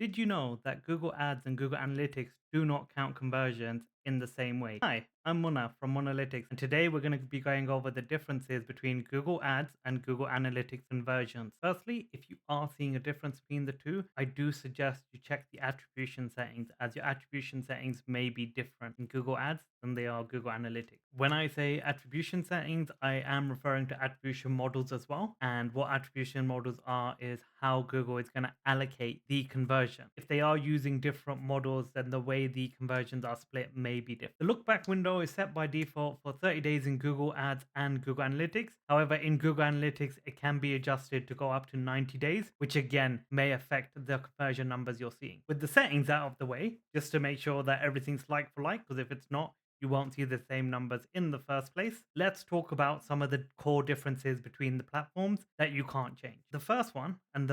Did you know that Google Ads and Google Analytics do not count conversions in the same way? Hi, I'm Muna from Munalytics, and today we're going to be going over the differences between Google Ads and Google Analytics conversions. Firstly, if you are seeing a difference between the two, I do suggest you check the attribution settings, as your attribution settings may be different in Google Ads than they are Google Analytics. When I say attribution settings, I am referring to attribution models as well. And what attribution models are is how Google is going to allocate the conversion. If they are using different models, then the way the conversions are split may be different. The look back window is set by default for 30 days in Google Ads and Google Analytics. However, in Google Analytics, it can be adjusted to go up to 90 days, which again may affect the conversion numbers you're seeing. With the settings out of the way, just to make sure that everything's like for like, because if it's not, you won't see the same numbers in the first place. Let's talk about some of the core differences between the platforms that you can't change. The first one, and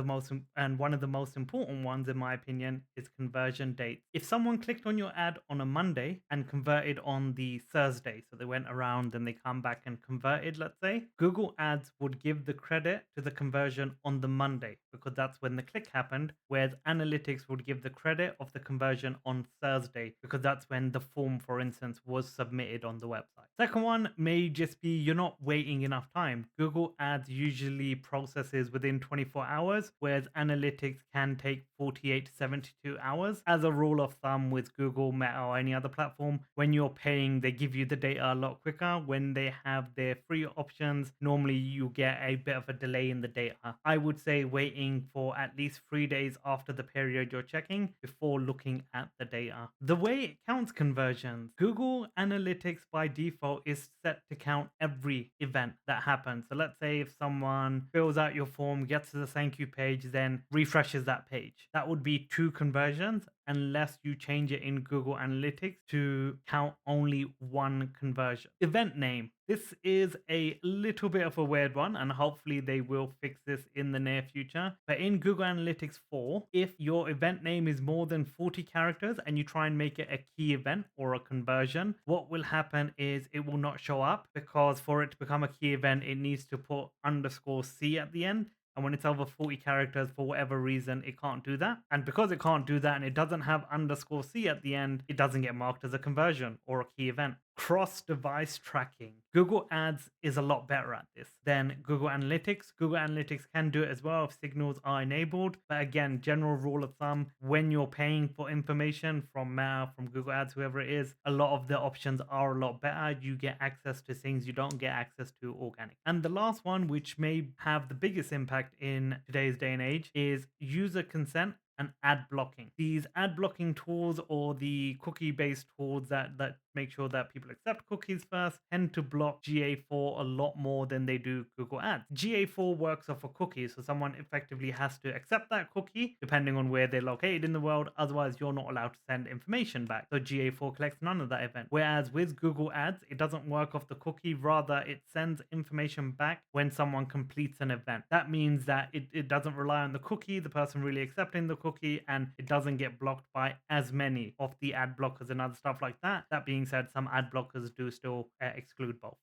one of the most important ones in my opinion, is conversion dates. If someone clicked on your ad on a Monday and converted on the Thursday, so they went around and they come back and converted, let's say, Google Ads would give the credit to the conversion on the Monday because that's when the click happened, whereas Analytics would give the credit of the conversion on Thursday because that's when the form, for instance, was submitted on the website. Second one may just be you're not waiting enough time. Google Ads usually processes within 24 hours, whereas Analytics can take 48 to 72 hours. As a rule of thumb with Google, Meta, or any other platform, when you're paying, they give you the data a lot quicker. When they have their free options, normally you get a bit of a delay in the data. I would say waiting for at least 3 days after the period you're checking before looking at the data. The way it counts conversions, Google Analytics by default is set to count every event that happens. So let's say if someone fills out your form, gets to the thank you page, then refreshes that page. That would be two conversions unless you change it in Google Analytics to count only one conversion. Event name. This is a little bit of a weird one, and hopefully they will fix this in the near future. But in Google Analytics 4, if your event name is more than 40 characters and you try and make it a key event or a conversion, what will happen is it will not show up because for it to become a key event, it needs to put underscore C at the end. And when it's over 40 characters, for whatever reason, it can't do that. And because it can't do that and it doesn't have underscore C at the end, it doesn't get marked as a conversion or a key event. Cross device tracking. Google Ads is a lot better at this than Google Analytics. Google Analytics can do it as well if signals are enabled. But again, general rule of thumb, when you're paying for information from Meta, from Google Ads, whoever it is, a lot of the options are a lot better. You get access to things you don't get access to organic. And the last one, which may have the biggest impact in today's day and age, is user consent and ad blocking. These ad blocking tools or the cookie based tools that make sure that people accept cookies first tend to block GA4 a lot more than they do Google Ads. GA4 works off a cookie, so someone effectively has to accept that cookie depending on where they're located in the world. Otherwise, you're not allowed to send information back. So GA4 collects none of that event. Whereas with Google Ads, it doesn't work off the cookie. Rather, it sends information back when someone completes an event. That means that it doesn't rely on the cookie, the person really accepting the cookie, and it doesn't get blocked by as many of the ad blockers and other stuff like that. That being said, some ad blockers do still exclude both.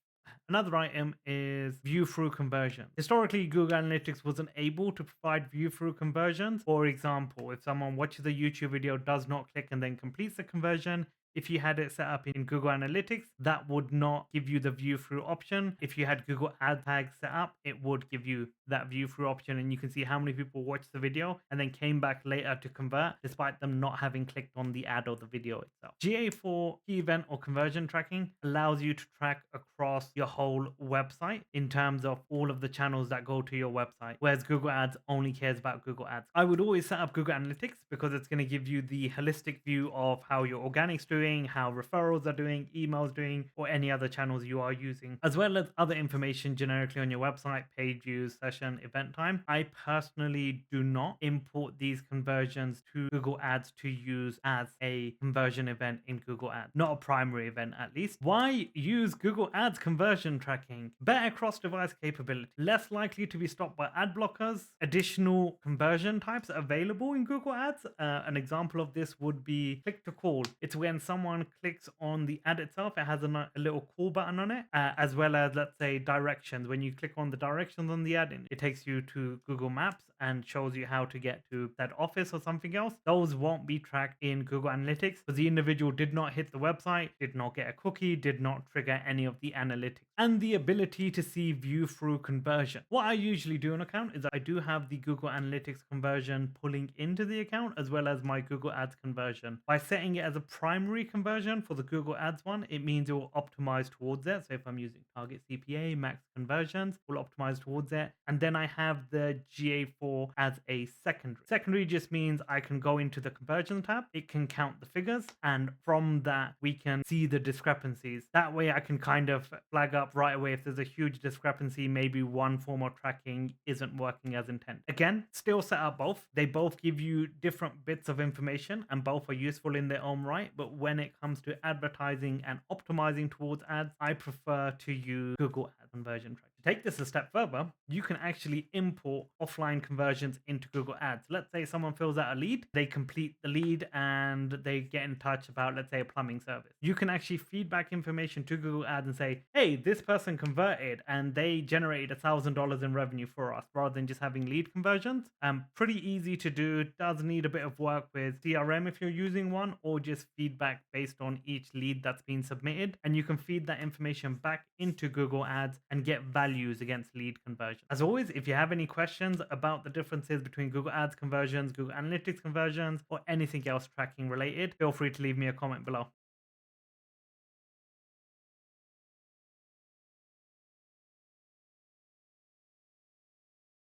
Another item is view through conversion. Historically, Google Analytics wasn't able to provide view through conversions. For example, if someone watches a YouTube video, does not click, and then completes the conversion, if you had it set up in Google Analytics, that would not give you the view through option. If you had Google Ad Tags set up, it would give you that view through option, and you can see how many people watched the video and then came back later to convert despite them not having clicked on the ad or the video itself. GA4 key event or conversion tracking allows you to track across your whole website in terms of all of the channels that go to your website, whereas Google Ads only cares about Google Ads. I would always set up Google Analytics because it's going to give you the holistic view of how your organics doing, how referrals are doing, emails doing, or any other channels you are using, as well as other information generically on your website, page views, session, event time. I personally do not import these conversions to Google Ads to use as a conversion event in Google Ads, not a primary event at least. Why use Google Ads conversion tracking? Better cross-device capability, less likely to be stopped by ad blockers, additional conversion types available in Google Ads. An example of this would be click to call. It's when someone someone clicks on the ad itself, it has a little call button on it, as well as, let's say, directions. When you click on the directions on the ad, it takes you to Google Maps and shows you how to get to that office or something else. Those won't be tracked in Google Analytics because the individual did not hit the website, did not get a cookie, did not trigger any of the analytics. And the ability to see view through conversion. What I usually do on account is I do have the Google Analytics conversion pulling into the account as well as my Google Ads conversion. By setting it as a primary conversion for the Google Ads one, it means it will optimize towards it. So if I'm using target CPA, max conversions, will optimize towards it. And then I have the GA4 as a secondary. Secondary just means I can go into the conversion tab, it can count the figures, and from that we can see the discrepancies. That way I can kind of flag up right away if there's a huge discrepancy, maybe one form of tracking isn't working as intended. Again, still set up both. They both give you different bits of information and both are useful in their own right. But when it comes to advertising and optimizing towards ads, I prefer to use Google Ads conversion track. To take this a step further, you can actually import offline conversions into Google Ads. Let's say someone fills out a lead, they complete the lead and they get in touch about, let's say, a plumbing service. You can actually feed back information to Google Ads and say, hey, this person converted and they generated $1,000 in revenue for us, rather than just having lead conversions. Pretty easy to do. Does need a bit of work with CRM if you're using one, or just feedback based on each lead that's been submitted. And you can feed that information back into Google Ads and get values against lead conversion. As always, if you have any questions about the differences between Google Ads conversions, Google Analytics conversions, or anything else tracking related, feel free to leave me a comment below.